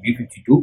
B-52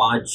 5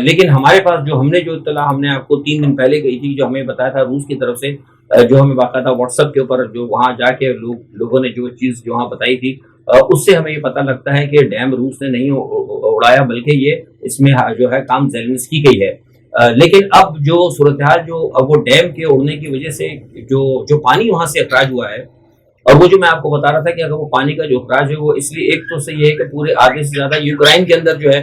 لیکن ہمارے پاس جو اطلاع ہم نے آپ کو 3 دن پہلے گئی تھی، جو ہمیں بتایا تھا روس کی طرف سے، جو ہمیں باقاعدہ واٹس ایپ کے اوپر جو وہاں جا کے لوگوں نے جو چیز جو وہاں بتائی تھی، اس سے ہمیں یہ پتہ لگتا ہے کہ ڈیم روس نے نہیں اڑایا، بلکہ یہ اس میں جو ہے کام زیلنسکی کی ہے۔ لیکن اب جو صورتحال جو اب وہ ڈیم کے اڑنے کی وجہ سے جو پانی وہاں سے اخراج ہوا ہے، اور وہ جو میں آپ کو بتا رہا تھا کہ اگر وہ پانی کا جو اخراج ہے وہ اس لیے ایک تو یہ ہے کہ پورے آدھے سے زیادہ یوکرائن کے اندر جو ہے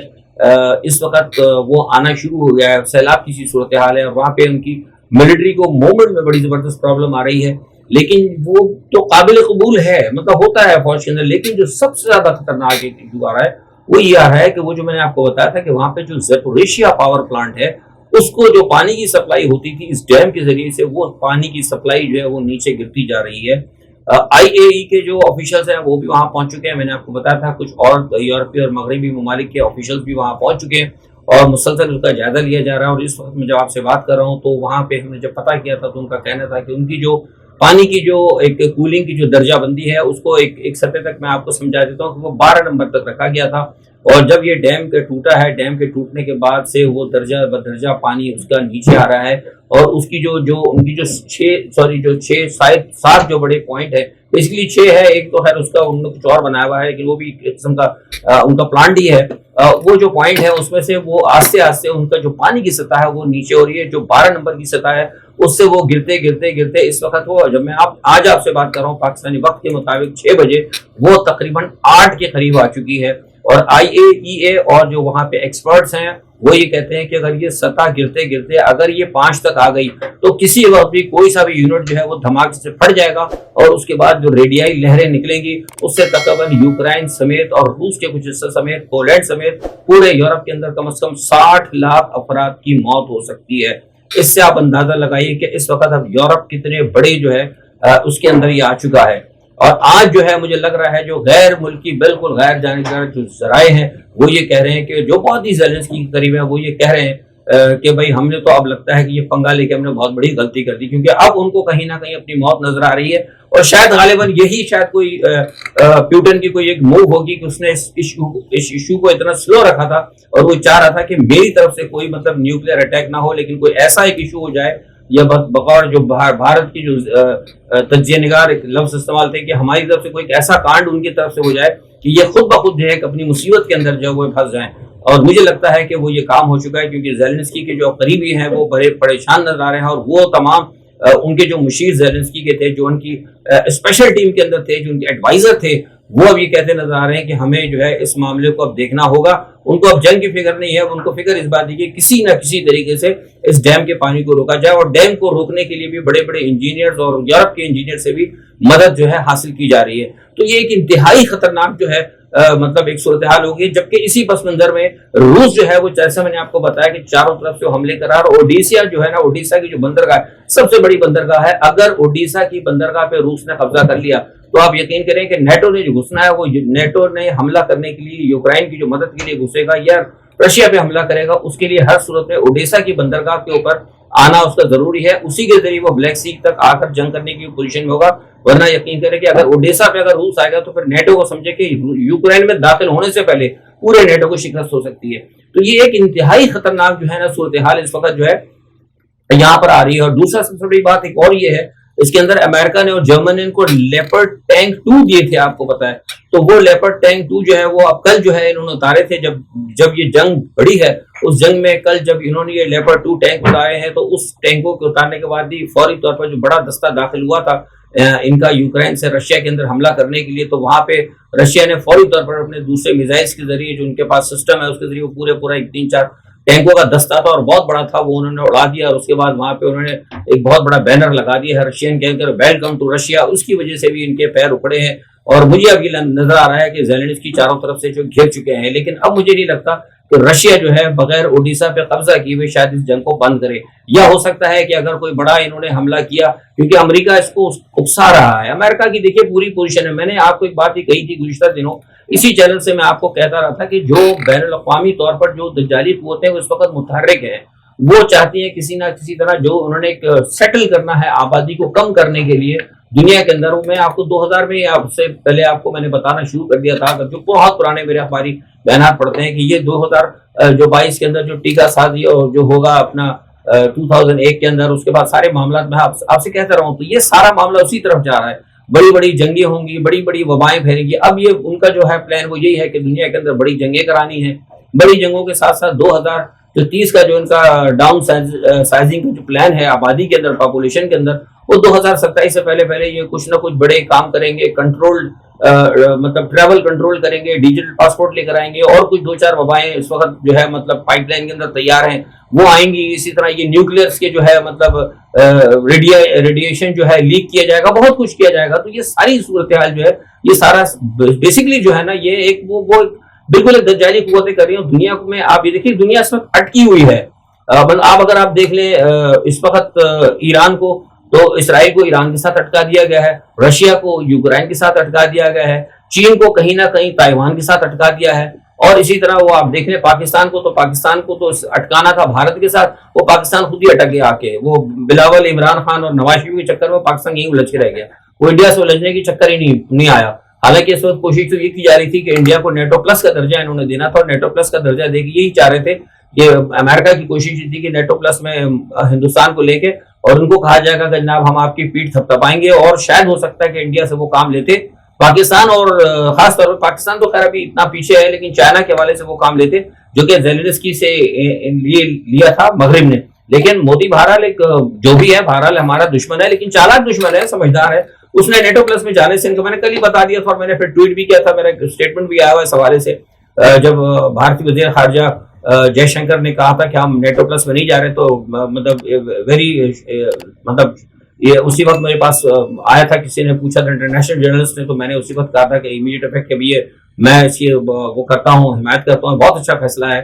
اس وقت وہ آنا شروع ہو گیا ہے، سیلاب کی سی صورتحال ہے، اور وہاں پہ ان کی ملٹری کو موومنٹ میں بڑی زبردست پرابلم آ رہی ہے۔ لیکن وہ تو قابل قبول ہے، مطلب ہوتا ہے فوج کے اندر، لیکن جو سب سے زیادہ خطرناک ایشو آ رہا ہے وہ یہ آ رہا ہے کہ وہ جو میں نے آپ کو بتایا تھا کہ وہاں پہ جو زیپوریشیا پاور پلانٹ ہے، اس کو جو پانی کی سپلائی ہوتی تھی اس ڈیم کے ذریعے سے، وہ پانی کی سپلائی جو ہے وہ نیچے گرتی جا رہی ہے۔ آئی اے ای کے جو آفیشلز ہیں وہ بھی وہاں پہنچ چکے ہیں، میں نے آپ کو بتایا تھا کچھ اور یورپی اور مغربی ممالک کے آفیشلز بھی وہاں پہنچ چکے ہیں، اور مسلسل اس کا جائزہ لیا جا رہا ہے۔ اور اس وقت میں جب آپ سے بات کر رہا ہوں تو وہاں پہ ہم نے جب پتہ کیا تھا تو ان کا کہنا تھا کہ ان کی جو پانی کی جو ایک کولنگ کی جو درجہ بندی ہے اس کو ایک سطح تک میں آپ کو سمجھا دیتا ہوں کہ وہ 12 نمبر تک رکھا گیا تھا، اور جب یہ ڈیم کے ٹوٹا ہے، ڈیم کے ٹوٹنے کے بعد سے وہ درجہ بدرجہ پانی اس کا نیچے آ رہا ہے، اور اس کی جو ان کی جو 7 جو بڑے پوائنٹ ہے، بیسیکلی 6 ہے، ایک تو خیر اس کا انہوں نے کچھ اور بنایا ہوا ہے لیکن وہ بھی ایک قسم کا ان کا پلانٹ ہی ہے۔ وہ جو پوائنٹ ہے اس میں سے وہ آہستہ آہستہ ان کا جو پانی کی سطح ہے وہ نیچے ہو رہی ہے، جو 12 نمبر کی سطح ہے اس سے وہ گرتے اس وقت وہ جب میں آج آپ سے بات کر رہا ہوں پاکستانی وقت کے مطابق 6 بجے وہ تقریباً 8 کے قریب آ چکی ہے، اور آئی اے ای اے اور جو وہاں پہ ایکسپرٹس ہیں وہ یہ کہتے ہیں کہ اگر یہ سطح گرتے اگر یہ 5 تک آ گئی تو کسی وقت بھی کوئی سا بھی یونٹ جو ہے وہ دھماکے سے پھٹ جائے گا، اور اس کے بعد جو ریڈیائی لہریں نکلیں گی اس سے تقریباً یوکرائن سمیت اور روس کے کچھ حصے سمیت پولینڈ سمیت پورے یورپ کے اندر کم از کم 60 لاکھ افراد کی موت ہو سکتی ہے۔ اس سے آپ اندازہ لگائیے کہ اس وقت اب یورپ کتنے بڑے جو ہے اس کے اندر یہ آ چکا ہے۔ اور آج جو ہے مجھے لگ رہا ہے جو غیر ملکی بالکل غیر جانبدار جو ذرائع ہیں وہ یہ کہہ رہے ہیں کہ جو بہت ہی زیلنسکی کے قریب ہیں وہ یہ کہہ رہے ہیں کہ بھائی ہم نے تو اب لگتا ہے کہ یہ پنگا لے کے ہم نے بہت بڑی غلطی کر دی، کیونکہ اب ان کو کہیں نہ کہیں اپنی موت نظر آ رہی ہے، اور شاید غالباً یہی شاید کوئی پیوٹن کی کوئی ایک موو ہوگی کہ اس نے اس ایشو کو اتنا سلو رکھا تھا، اور وہ چاہ رہا تھا کہ میری طرف سے کوئی مطلب نیوکلیئر اٹیک نہ ہو، لیکن کوئی ایسا ایک ایشو ہو جائے، یا بقور جو بھارت کی جو تجزیہ نگار ایک لفظ استعمال تھے کہ ہماری طرف سے کوئی ایسا کانڈ ان کی طرف سے ہو جائے کہ یہ خود بخود جو ہے اپنی مصیبت کے اندر جو ہے وہ پھنس جائیں۔ اور مجھے لگتا ہے کہ وہ یہ کام ہو چکا ہے، کیونکہ زیلنسکی کے جو قریبی ہیں وہ بڑے پریشان نظر آ رہے ہیں، اور وہ تمام ان کے جو مشیر زیلنسکی کے تھے، جو ان کی اسپیشل ٹیم کے اندر تھے، جو ان کے ایڈوائزر تھے، وہ اب یہ کہتے نظر آ رہے ہیں کہ ہمیں جو ہے اس معاملے کو اب دیکھنا ہوگا۔ ان کو اب جنگ کی فکر نہیں ہے، ان کو فکر اس بات کی کسی نہ کسی طریقے سے اس ڈیم کے پانی کو روکا جائے، اور ڈیم کو روکنے کے لیے بھی بڑے بڑے انجینئرز اور یورپ کے انجینئر سے بھی مدد جو ہے حاصل کی جا رہی ہے۔ تو یہ ایک انتہائی خطرناک جو ہے مطلب ایک صورتحال ہوگی، جبکہ اسی پس منظر میں روس جو ہے وہ جیسا میں نے آپ کو بتایا کہ چاروں طرف سے حملے کرا، اور اوڈیسا جو ہے نا، اوڈیسا کی جو بندرگاہ سب سے بڑی بندرگاہ ہے، اگر اوڈیسا کی بندرگاہ پہ روس نے قبضہ کر لیا تو آپ یقین کریں کہ نیٹو نے جو گھسنا ہے وہ نیٹو نے حملہ کرنے کے لیے یوکرائن کی جو مدد کے لیے گھسے گا یا رشیا پہ حملہ کرے گا، اس کے لیے ہر صورت میں اوڈیسا کی بندرگاہ کے اوپر آنا اس کا ضروری ہے، اسی کے ذریعے وہ بلیک سی تک آ کر جنگ کرنے کی پوزیشن میں ہوگا۔ ورنہ یقین کریں کہ اگر اوڈیسا پہ اگر روس آئے گا تو پھر نیٹو کو سمجھے کہ یوکرائن میں داخل ہونے سے پہلے پورے نیٹو کو شکست ہو سکتی ہے۔ تو یہ ایک انتہائی خطرناک جو ہے نا صورتحال اس وقت جو ہے یہاں پر آ رہی ہے۔ اور دوسرا سب سے بڑی بات ایک اور یہ ہے، اس کے اندر امریکہ نے اور جرمن نے ان کو لیپرڈ ٹینک 2 دیے تھے، آپ کو پتا ہے، تو وہ لیپرڈ ٹینک 2 جو ہے وہ اب کل جو ہے انہوں نے اتارے تھے، جب یہ جنگ بڑی ہے اس جنگ میں کل جب انہوں نے یہ لیپرڈ 2 ٹینک اتارے ہیں تو اس ٹینکوں کے اتارنے کے بعد بھی فوری طور پر جو بڑا دستہ داخل ہوا تھا ان کا یوکرائن سے رشیا کے اندر حملہ کرنے کے لیے، تو وہاں پہ رشیا نے فوری طور پر اپنے دوسرے میزائلز کے ذریعے جو ان کے پاس سسٹم ہے اس کے ذریعے پورا ایک 3-4 ٹینکوں کا دستہ تھا اور بہت بڑا تھا، وہ انہوں نے اڑا دیا، اور اس کے بعد وہاں پہ انہوں نے ایک بہت بڑا بینر لگا دیا ہے رشین کے اندر، ویلکم ٹو رشیا۔ اس کی وجہ سے بھی ان کے پیر اکھڑے ہیں، اور مجھے اب یہ نظر آ رہا ہے کہ زیلنسکی چاروں طرف سے جو گھیر چکے ہیں، لیکن اب مجھے نہیں لگتا کہ رشیا جو ہے بغیر اوڈیسا پہ قبضہ کیے ہوئے شاید اس جنگ کو بند کرے، یا ہو سکتا ہے کہ اگر کوئی بڑا انہوں نے حملہ کیا، کیونکہ امریکہ اس کو اکسا رہا ہے۔ امریکہ کی دیکھیے پوری پوزیشن ہے، میں نے آپ کو ایک بات ہی کہی تھی گزشتہ دنوں اسی چینل سے، میں آپ کو کہتا رہا تھا کہ جو بین الاقوامی طور پر جو دجالی قوتیں اس وقت متحرک ہیں، وہ چاہتی ہیں کسی نہ کسی طرح جو انہوں نے ایک سیٹل کرنا ہے آبادی کو کم کرنے کے لیے دنیا کے اندر۔ میں آپ کو 2000 میں آپ سے پہلے آپ کو میں نے بتانا شروع کر دیا تھا، جو بہت پرانے میرے اخباری بیانات پڑھتے ہیں کہ یہ 2022 کے اندر جو ٹیکہ سازی اور جو ہوگا اپنا 2001 کے اندر، اس کے بعد سارے معاملات میں آپ سے کہتا رہا ہوں، تو یہ سارا معاملہ اسی طرف جا رہا ہے. بڑی بڑی جنگیں ہوں گی، بڑی بڑی وبائیں پھیلیں گی. اب یہ ان کا جو ہے پلان وہ یہی ہے کہ دنیا کے اندر بڑی جنگیں کرانی ہیں. بڑی جنگوں کے ساتھ ساتھ 2030 کا جو ان کا ڈاؤن سائزنگ کا جو پلان ہے آبادی کے اندر، پاپولیشن کے اندر، وہ 2027 سے پہلے یہ کچھ نہ کچھ بڑے کام کریں گے. کنٹرول مطلب ٹریول کنٹرول کریں گے، ڈیجیٹل پاسپورٹ لے کر آئیں گے، اور کچھ 2-4 وبائیں اس وقت جو ہے مطلب پائپ لائن کے اندر تیار ہیں وہ آئیں گی. اسی طرح یہ نیوکلیئرس کے جو ہے مطلب ریڈیشن جو ہے لیک کیا جائے گا، بہت کچھ کیا جائے گا. تو یہ ساری صورتحال جو ہے، یہ سارا بیسیکلی جو ہے نا، یہ ایک وہ بالکل ایک دجالی قوتیں کر رہی ہیں دنیا میں. آپ یہ دیکھیے دنیا اس وقت اٹکی ہوئی ہے. آپ اگر آپ دیکھ لیں اس وقت ایران کو، تو اسرائیل کو ایران کے ساتھ اٹکا دیا گیا ہے، رشیا کو یوکرائن کے ساتھ اٹکا دیا گیا ہے، چین کو کہیں نہ کہیں تائیوان کے ساتھ اٹکا دیا ہے. اور اسی طرح وہ آپ دیکھ لیں پاکستان کو تو اٹکانا تھا بھارت کے ساتھ، وہ پاکستان خود ہی اٹک گیا آ کے. وہ بلاول، عمران خان اور نواز شریف کے چکر میں پاکستان یہیں الجھ کے رہ گیا. وہ انڈیا سے الجھنے کی چکر ہی نہیں آیا. حالانکہ اس وقت کوشش تو یہ کی جا رہی تھی کہ انڈیا کو نیٹو پلس کا درجہ انہوں نے دینا تھا، اور نیٹو پلس کا درجہ دے کے یہی چاہ رہے تھے کہ امریکہ کی کوشش یہ تھی کہ نیٹو پلس میں ہندوستان کو لے کے، اور ان کو کہا جائے گا کہ جناب ہم آپ کی پیٹھ تھپتھپائیں گے، اور شاید ہو سکتا ہے کہ انڈیا سے وہ کام لیتے پاکستان، اور خاص طور پر پاکستان تو خیر ابھی اتنا پیچھے ہے، لیکن چائنا کے حوالے سے وہ کام لیتے جو کہ زیلنسکی سے لیا تھا مغرب نے. لیکن مودی بہرحال ایک جو بھی ہے، بہرحال ہمارا دشمن ہے، لیکن چالاک دشمن ہے، سمجھدار ہے. اس نے نیٹو پلس میں جانے سے ان کو میں نے کل ہی بتا دیا تھا، اور میں نے پھر ٹویٹ بھی کیا تھا، میرا اسٹیٹمنٹ بھی آیا ہوا اس حوالے سے. جب بھارتی وزیر خارجہ جے شنکر نے کہا تھا کہ ہم نیٹو پلس میں نہیں جا رہے، تو مطلب یہ اسی وقت میرے پاس آیا تھا، کسی نے پوچھا تھا انٹرنیشنل جرنلسٹ نے، تو میں نے اسی وقت کہا تھا کہ امیڈیٹ افیکٹ کے بھی میں اس کی وہ کرتا ہوں، حمایت کرتا ہوں. بہت اچھا فیصلہ ہے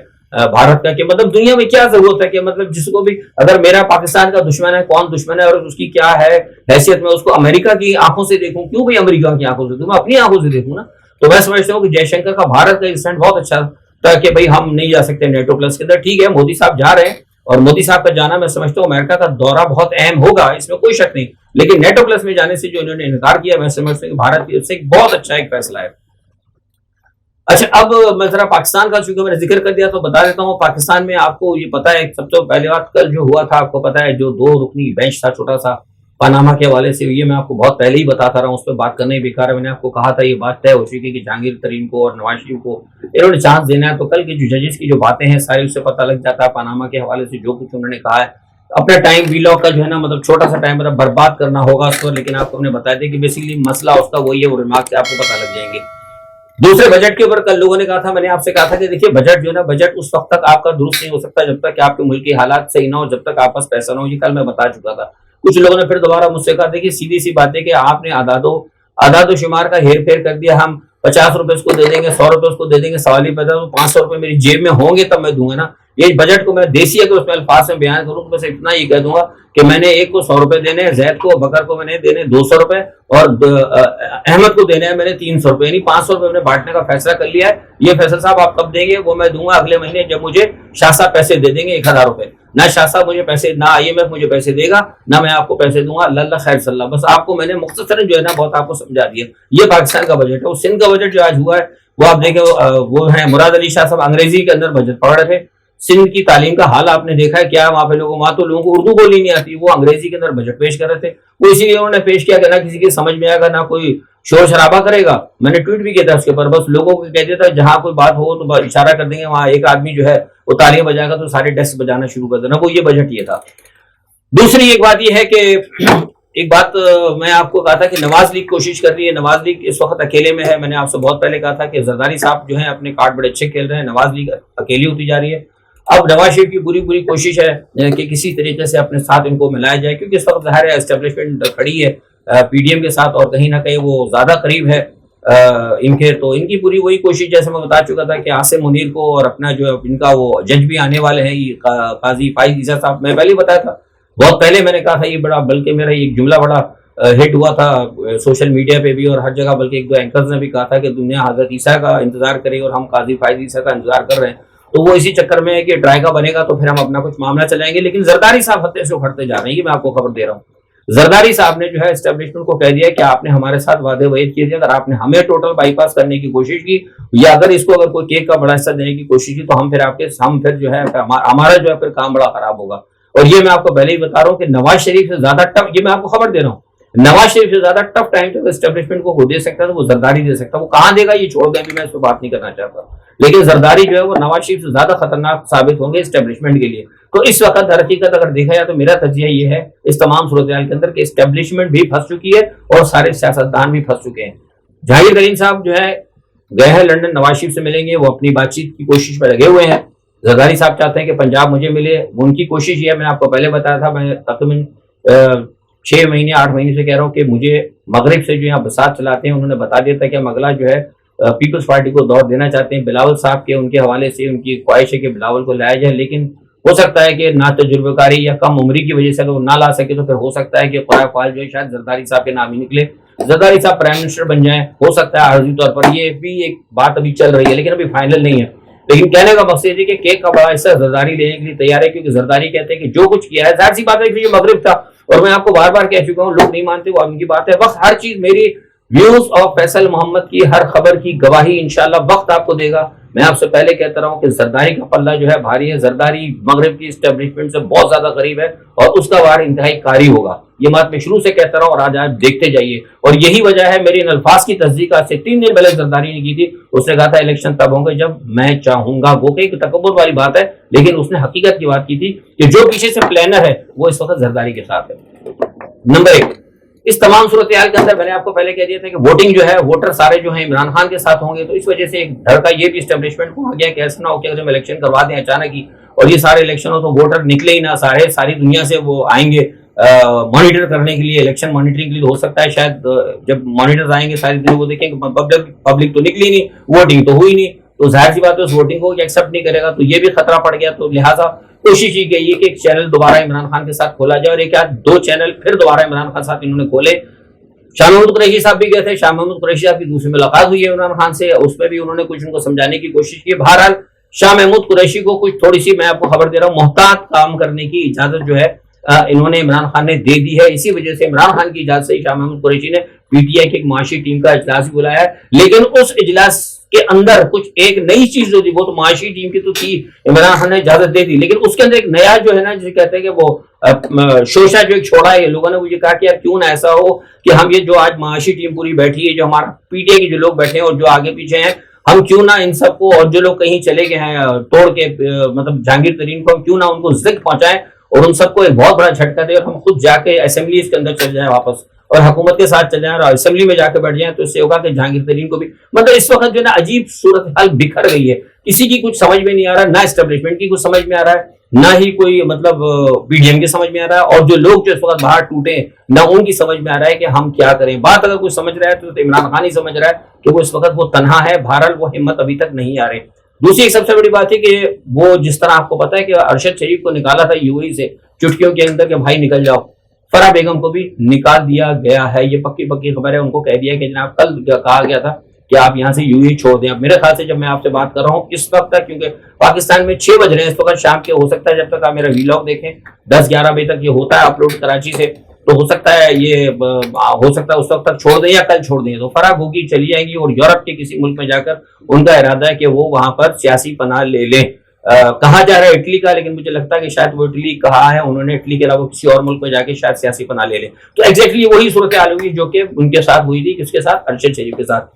بھارت کا کہ مطلب دنیا میں کیا ضرورت ہے کہ مطلب جس کو بھی، اگر میرا پاکستان کا دشمن ہے، کون دشمن ہے اور اس کی کیا ہے حیثیت، میں اس کو امریکہ کی آنکھوں سے دیکھوں. کیوں بھائی امریکہ کی آنکھوں سے دیکھوں؟ میں اپنی آنکھوں سے دیکھوں نا. تو میں سمجھتا ہوں کہ جے شنکر کا بھارت کا اسٹینڈ بہت اچھا تھا کہ بھائی ہم نہیں جا سکتے نیٹو پلس کے اندر. ٹھیک ہے، مودی صاحب جا رہے ہیں، اور مودی صاحب کا جانا میں سمجھتا ہوں امریکہ کا دورہ بہت اہم ہوگا، اس میں کوئی شک نہیں. لیکن نیٹو پلس میں جانے سے جو انہوں نے انکار کیا، میں سمجھتا ہوں کہ بھارت کی طرف سے ایک بہت اچھا ایک فیصلہ ہے. اچھا، اب میں ذرا پاکستان کا چونکہ میں نے ذکر کر دیا تو بتا دیتا ہوں. پاکستان میں آپ کو یہ پتا ہے، سب سے پہلے بات کل جو ہوا تھا، آپ کو پتا ہے جو 2 رکنی بینچ تھا چھوٹا سا پاناما کے حوالے سے، یہ میں آپ کو بہت پہلے ہی بتاتا رہا ہوں، اس پہ بات کرنا ہی بیکار ہے. میں نے آپ کو کہا تھا یہ بات طے ہو چکی کہ جہانگیر ترین کو اور نواز شریف کو انہوں نے چانس دینا ہے. تو کل کی جو ججز کی جو باتیں ہیں ساری اس سے پتہ لگ جاتا ہے پاناما کے حوالے سے جو کچھ انہوں نے کہا ہے. اپنا ٹائم وی لاک کا جو ہے نا مطلب چھوٹا سا ٹائم مطلب برباد کرنا ہوگا اس پر، لیکن آپ کو ہم نے بتایا تھا کہ بیسیکلی مسئلہ اس کا وہی ہے، وہ ریمارک سے آپ کو پتہ لگ جائیں گے. دوسرے بجٹ کے اوپر کل لوگوں نے کہا تھا، میں نے آپ سے کہا تھا کہ دیکھیے بجٹ جو ہے نا، بجٹ اس وقت تک آپ کا درست نہیں ہو سکتا جب تک کہ آپ کے ملک کے حالات صحیح نہ ہو، جب تک آپ پاس پیسہ نہ ہو. یہ کل میں بتا چکا تھا. کچھ لوگوں نے پھر دوبارہ مجھ سے کہا تھا کہ سیدھی سی بات ہے کہ آپ نے اعداد و شمار کا ہیر پھیر کر دیا. ہم 50 روپے اس کو دے دیں گے، 100 روپے اس کو دے دیں گے، سوال ہی پیدا. تو 500 روپے میری جیب میں ہوں گے تب میں دوں گا نا. یہ بجٹ کو میں دیسی اگر اس میں الفاظ میں بیان کروں تو بس اتنا ہی کہہ دوں گا کہ میں نے ایک کو 100 روپے دینے ہیں، زید کو بکر کو میں نے دینے 200 روپے، اور احمد کو دینے ہیں میں نے 300 روپے، یعنی 500 روپے میں نے بانٹنے کا فیصلہ کر لیا ہے. یہ فیصل صاحب آپ کب دیں گے؟ وہ میں دوں گا اگلے مہینے، جب مجھے شاہ صاحب پیسے دے دیں گے 1000 روپے. نہ شاہ صاحب مجھے پیسے، نہ IMF مجھے پیسے دے گا، نہ میں آپ کو پیسے دوں گا. اللہ خیر صلی اللہ. بس آپ کو میں نے مختصراً جو ہے نا بہت آپ کو سمجھا دیا. یہ پاکستان کا بجٹ ہے. سندھ کا بجٹ جو آج ہوا ہے وہ آپ دیکھیں، وہ ہیں مراد علی شاہ صاحب انگریزی کے اندر بجٹ پڑھ رہے تھے. سندھ کی تعلیم کا حال آپ نے دیکھا ہے کیا ہے وہاں پہ. وہاں تو لوگوں کو اردو بولی نہیں آتی، وہ انگریزی کے اندر بجٹ پیش کر رہے تھے. وہ اسی لیے انہوں نے پیش کیا کہ نہ کسی کے سمجھ میں آئے گا، نہ کوئی شور شرابہ کرے گا. میں نے ٹویٹ بھی کیا تھا اس کے اوپر، بس لوگوں کو کہہ دیتا جہاں کوئی بات ہو تو اشارہ کر دیں گے، وہاں ایک آدمی جو ہے وہ تالیاں بجائے گا تو سارے ڈیسک بجانا شروع کر دینا. وہ یہ بجٹ یہ تھا. دوسری ایک بات یہ ہے کہ ایک بات میں آپ کو کہا تھا کہ نواز لیگ کوشش کر رہی ہے. نواز لیگ اس وقت اکیلے میں ہے. میں نے آپ سے بہت پہلے کہا تھا کہ زرداری صاحب جو ہیں اپنے کارڈ بڑے اچھے کھیل رہے ہیں، نواز لیگ اکیلی ہوتی جا رہی ہے. اب نواز شریف کی پوری کوشش ہے کہ کسی طریقے سے اپنے ساتھ ان کو ملایا جائے، کیونکہ اس وقت ظاہر ہے اسٹیبلشمنٹ کھڑی ہے PDM کے ساتھ، اور کہیں نہ کہیں وہ زیادہ قریب ہے ان کے. تو ان کی پوری وہی کوشش، جیسے میں بتا چکا تھا کہ عاصم منیر کو، اور اپنا جو ان کا وہ جج بھی آنے والے ہیں قاضی فائز عیسیٰ صاحب. میں پہلے بتایا تھا، بہت پہلے میں نے کہا تھا یہ بڑا، بلکہ میرا ایک جملہ بڑا ہٹ ہوا تھا سوشل میڈیا پہ بھی اور ہر جگہ، بلکہ 1-2 اینکرز نے بھی کہا تھا کہ دنیا حضرت عیسیٰ کا انتظار کرے اور ہم قاضی فائز عیسیٰ کا انتظار کر رہے ہیں. تو وہ اسی چکر میں ہے کہ ٹرائی کا بنے گا تو پھر ہم اپنا کچھ معاملہ چلائیں گے. لیکن زرداری صاحب ہتے سے اکھڑتے جا رہے ہیں، یہ میں آپ کو خبر دے رہا ہوں. زرداری صاحب نے جو ہے اسٹیبلشمنٹ کو کہہ دیا کہ آپ نے ہمارے ساتھ وعدے وعید کیے تھے، اگر آپ نے ہمیں ٹوٹل بائی پاس کرنے کی کوشش کی یا اگر اس کو اگر کوئی کیک کا بڑا حصہ دینے کی کوشش کی تو ہم پھر جو ہے ہمارا جو ہے پھر کام بڑا خراب ہوگا۔ اور یہ میں آپ کو پہلے ہی بتا رہا ہوں کہ نواز شریف سے زیادہ ٹف، یہ میں آپ کو خبر دے رہا ہوں، نواز شریف سے زیادہ ٹف ٹائم جو اسٹیبلشمنٹ کو دے سکتا ہے تو وہ زرداری دے سکتا ہے۔ وہ کہاں دے گا یہ چھوڑ دیں، میں اس پہ بات نہیں کرنا چاہتا، لیکن زرداری جو ہے وہ نواز شریف سے زیادہ خطرناک ثابت ہوں گے اسٹیبلشمنٹ کے لیے۔ تو اس وقت در حقیقت اگر دیکھا جائے تو میرا تجزیہ یہ ہے اس تمام صورتحال کے اندر کہ اسٹیبلشمنٹ بھی پھنس چکی ہے اور سارے سیاستدان بھی پھنس چکے ہیں۔ جہانگیر ترین صاحب جو ہے گئے ہیں لندن، نواز شریف سے ملیں گے، وہ اپنی بات چیت کی کوشش میں لگے ہوئے ہیں۔ زرداری صاحب چاہتے ہیں کہ پنجاب مجھے ملے، ان کی کوشش یہ ہے، میں نے آپ کو پہلے بتایا تھا، میں تقریباً 6 مہینے 8 مہینے سے کہہ رہا ہوں کہ مجھے مغرب سے جو یہاں بسات چلاتے ہیں انہوں نے بتا دیا تھا کہ ہم اگلا جو ہے پیپلز پارٹی کو دور دینا چاہتے ہیں۔ بلاول صاحب کے ان کے حوالے سے ان کی خواہش ہے کہ بلاول کو لایا جائے، لیکن ہو سکتا ہے کہ نہ تجربہ کاری یا کم عمری کی وجہ سے اگر وہ نہ لا سکے تو پھر ہو سکتا ہے کہ قرائے فعال جو ہے شاید زرداری صاحب کے نام ہی نکلے، زرداری صاحب پرائم منسٹر بن جائیں، ہو سکتا ہے عارضی طور پر، یہ بھی ایک بات ابھی چل رہی ہے لیکن ابھی فائنل نہیں ہے۔ لیکن کہنے کا مقصد یہ کہ کیک کا بڑا حصہ زرداری لینے کے لیے تیار ہے، کیونکہ زرداری کہتے ہیں کہ جو کچھ کیا ہے ظاہر سی بات ہے کہ یہ مغرب تھا، اور میں آپ کو بار بار کہہ چکا ہوں، لوگ نہیں مانتے وہ ان کی بات ہے، وقت ہر چیز، میری ویوز اور فیصل محمد کی ہر خبر کی گواہی انشاءاللہ وقت آپ کو دے گا۔ میں آپ سے پہلے کہتا رہا ہوں کہ زرداری کا پلہ جو ہے بھاری ہے، زرداری مغرب کی اسٹیبلشمنٹ سے بہت زیادہ قریب ہے اور اس کا وار انتہائی کاری ہوگا، یہ بات میں شروع سے کہتا رہا ہوں اور آج آپ دیکھتے جائیے۔ اور یہی وجہ ہے میری ان الفاظ کی تصدیق آج سے 3 دن پہلے زرداری نے کی تھی، اس نے کہا تھا الیکشن تب ہوں گے جب میں چاہوں گا، وہ کہ ایک تکبر والی بات ہے لیکن اس نے حقیقت کی بات کی تھی کہ جو پیچھے سے پلانر ہے وہ اس وقت زرداری کے ساتھ ہے۔ نمبر 1، اس تمام صورتحال کے اندر میں نے آپ کو پہلے کہہ دیا تھا کہ ووٹنگ جو ہے ووٹر سارے جو ہیں عمران خان کے ساتھ ہوں گے، تو اس وجہ سے ایک دھڑکا یہ بھی اسٹیبلشمنٹ کو آ گیا کہ ایسا نہ ہو کہ اگر ہم الیکشن کروا دیں اچانک ہی اور یہ سارے الیکشن ہو تو ووٹر نکلے ہی نہ، ساری دنیا سے وہ آئیں گے مانیٹر کرنے کے لیے، الیکشن مانیٹرنگ کے لیے۔ ہو سکتا ہے شاید جب مانیٹرز آئیں گے ساری دنیا وہ دیکھیں کہ پبلک تو نکلی نہیں، ووٹنگ تو ہوئی نہیں، تو ظاہر سی بات ہے اس ووٹنگ کو ایکسیپٹ نہیں کرے گا، تو یہ بھی خطرہ پڑ گیا۔ تو لہٰذا کوشش کی گئی ہے کہ ایک چینل دوبارہ عمران خان کے ساتھ کھولا جائے، اور ایک یا 2 چینل پھر دوبارہ عمران خان صاحب انہوں نے کھولے۔ شاہ محمود قریشی صاحب بھی گئے تھے، شاہ محمود قریشی صاحب کی دوسری ملاقات ہوئی ہے عمران خان سے، اس میں بھی انہوں نے کچھ ان کو سمجھانے کی کوشش کی۔ بہرحال شاہ محمود قریشی کو کچھ تھوڑی سی، میں آپ کو خبر دے رہا ہوں، محتاط کام کرنے کی اجازت جو ہے انہوں نے عمران خان نے دے دی ہے۔ اسی وجہ سے عمران خان کی اجازت سے شاہ محمود قریشی نے پی ٹی آئی کی ایک معاشی ٹیم کا اجلاس بلایا ہے، لیکن اس اجلاس کے اندر کچھ ایک نئی چیز جو تھی وہ تو معاشی ٹیم کی تو تھی، عمران خان نے اجازت دے دی، لیکن اس کے اندر ایک نیا جو ہے نا جسے کہتے ہیں کہ وہ شوشہ جو ایک چھوڑا ہے، لوگوں نے مجھے کہا کہ یار کیوں نہ ایسا ہو کہ ہم یہ جو آج معاشی ٹیم پوری بیٹھی ہے، جو ہمارا پی ٹی آئی کے جو لوگ بیٹھے ہیں اور جو آگے پیچھے ہیں، ہم کیوں نہ ان سب کو، اور جو لوگ کہیں چلے گئے ہیں توڑ کے، مطلب جہانگیر ترین کو، ہم کیوں نہ ان کو ذکر پہنچائیں اور ان سب کو ایک بہت بڑا جھٹکا دے، اور ہم خود جا کے اسمبلی کے اندر چل جائیں واپس اور حکومت کے ساتھ چل جائیں اور اسمبلی میں جا کے بیٹھ جائیں، تو اس سے ہوگا کہ جہانگیر ترین کو بھی، مطلب اس وقت جو ہے نا عجیب صورتحال بکھر گئی ہے، کسی کی کچھ سمجھ میں نہیں آ رہا، نہ اسٹیبلشمنٹ کی کچھ سمجھ میں آ رہا ہے، نہ ہی کوئی مطلب پی ڈی ایم کی سمجھ میں آ رہا ہے، اور جو لوگ جو اس وقت باہر ٹوٹے نہ ان کی سمجھ میں آ رہا ہے کہ ہم کیا کریں۔ بات اگر کوئی سمجھ رہا ہے تو عمران خان ہی سمجھ رہا ہے کہ وہ اس وقت وہ تنہا ہے، بہرحال وہ ہمت ابھی تک نہیں آ رہی۔ دوسری ایک سب سے بڑی بات ہے کہ وہ جس طرح آپ کو پتا ہے کہ ارشد شریف کو نکالا تھا یو اے ای سے چٹکیوں کے اندر کہ بھائی نکل جاؤ، فرح بیگم کو بھی نکال دیا گیا ہے، یہ پکی خبر ہے، ان کو کہہ دیا کہ جناب کل کہا گیا تھا کہ آپ یہاں سے یوں ہی چھوڑ دیں۔ اب میرے خیال سے جب میں آپ سے بات کر رہا ہوں اس وقت تک، کیونکہ پاکستان میں 6 بج رہے ہیں اس وقت شام کے، ہو سکتا ہے جب تک آپ میرا ویلاگ دیکھیں 10-11 بجے تک یہ ہوتا ہے اپلوڈ کراچی سے، تو ہو سکتا ہے اس وقت تک چھوڑ دیں یا کل چھوڑ دیں، تو فرح ہوگی چلی جائیں گی اور یورپ کے کسی ملک میں جا کر ان کا ارادہ ہے کہ وہ وہاں پر سیاسی پناہ لے لیں۔ کہا جا رہا ہے اٹلی کا، لیکن مجھے لگتا ہے کہ شاید وہ اٹلی کہا ہے انہوں نے، اٹلی کے علاوہ کسی اور ملک میں جا کے شاید سیاسی پناہ لے لیں، تو ایگزیکٹلی وہی صورتحال ہوئی جو کہ ان کے ساتھ ہوئی تھی، کس کے ساتھ، ارشد شریف کے ساتھ۔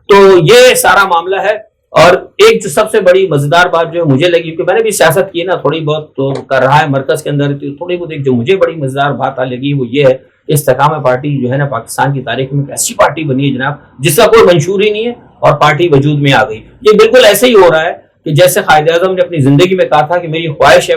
تو یہ سارا معاملہ ہے، اور ایک جو سب سے بڑی مزیدار بات جو مجھے لگی، کہ میں نے بھی سیاست کی نا تھوڑی بہت تو کر رہا ہے مرکز کے اندر، تھوڑی بہت ایک جو مجھے بڑی مزیدار بات لگی وہ یہ ہے، استحکام پارٹی جو ہے نا پاکستان کی تاریخ میں ایسی پارٹی بنی ہے جناب جس کا کوئی منشور ہی نہیں ہے اور پارٹی وجود میں آ گئی۔ یہ بالکل ایسے ہی ہو رہا ہے کہ جیسے قائد اعظم نے اپنی زندگی میں کہا تھا کہ میری خواہش ہے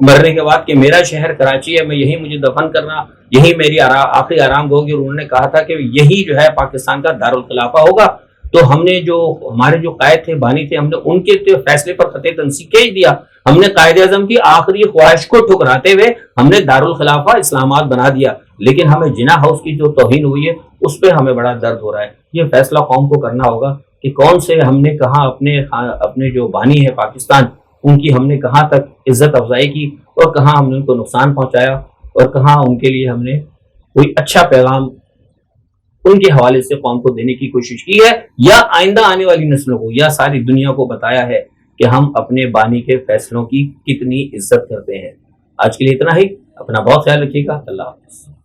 مرنے کے بعد کہ میرا شہر کراچی ہے، میں یہی مجھے دفن کرنا، یہی میری آخری آرام ہوگی، اور انہوں نے کہا تھا کہ یہی جو ہے پاکستان کا دارالخلافہ ہوگا۔ تو ہم نے جو ہمارے جو قائد تھے، بانی تھے، ہم نے ان کے فیصلے پر خط تنسیق بھیج دیا، ہم نے قائد اعظم کی آخری خواہش کو ٹھکراتے ہوئے ہم نے دارالخلافہ اسلام آباد بنا دیا، لیکن ہمیں جناح ہاؤس کی جو توہین ہوئی ہے اس پہ ہمیں بڑا درد ہو رہا ہے۔ یہ فیصلہ قوم کو کرنا ہوگا کہ کون سے ہم نے کہاں اپنے جو بانی ہے پاکستان، ان کی ہم نے کہاں تک عزت افزائی کی اور کہاں ہم نے ان کو نقصان پہنچایا اور کہاں ان کے لیے ہم نے کوئی اچھا پیغام ان کے حوالے سے قوم کو دینے کی کوشش کی ہے، یا آئندہ آنے والی نسلوں کو یا ساری دنیا کو بتایا ہے کہ ہم اپنے بانی کے فیصلوں کی کتنی عزت کرتے ہیں؟ آج کے لیے اتنا ہی، اپنا بہت خیال رکھیے گا، اللہ حافظ۔